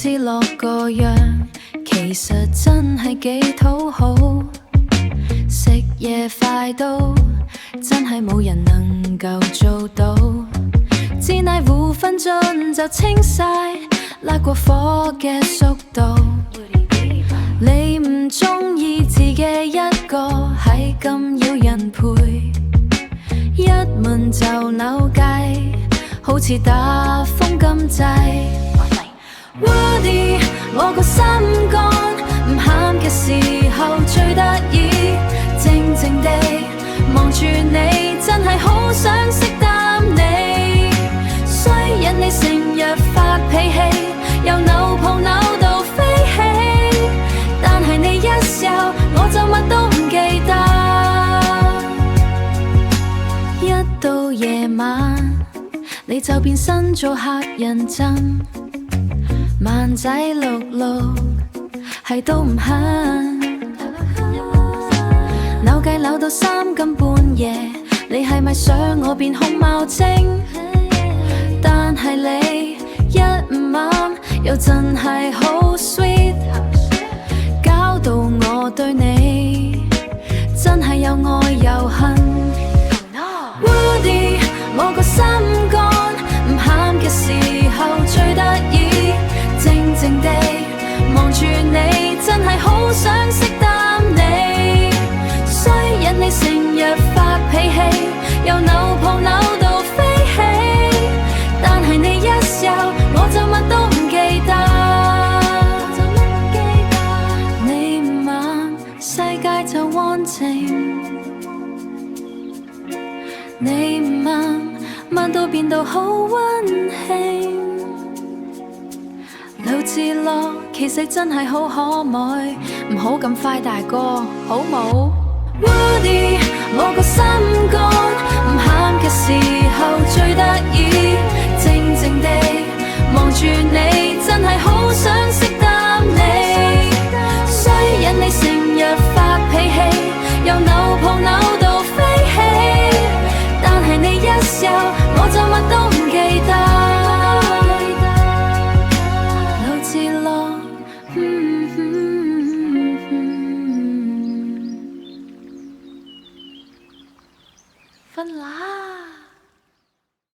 似樂個樣，其實真係幾討好。食嘢快到，真係冇人能夠做到。支奶5分鐘就清晒，辣過火嘅速度。你唔鍾意自己一個，係咁要人陪，一悶就扭計，好似打風咁滯。Woody， 我個心肝唔喊嘅時候最得意，靜靜地望住你，真係好想識擔你。衰人你成日發脾氣，由扭抱扭到飛起，但係你一笑我就乜都唔記得。一到夜晚你就變身做客人憎，萬仔六六係都唔肯，扭計扭到3更半夜，你係咪想我變熊貓精？但係你一唔啱又真係好 sweet， 搞到我對你真係又愛又恨。Woody， 我個心肝唔喊嘅時候最得意，靜靜地望住你，真係好想識擔你。衰人你成日發脾氣，由扭抱扭到飛起，但係你一笑我就乜都唔記得。你唔啱世界就安靜，你唔啱慢到變到好溫馨。老自樂其實真係好可愛，唔好咁快大個，好冇？Woody， 我個心肝唔喊嘅時候最得意，靜靜地望住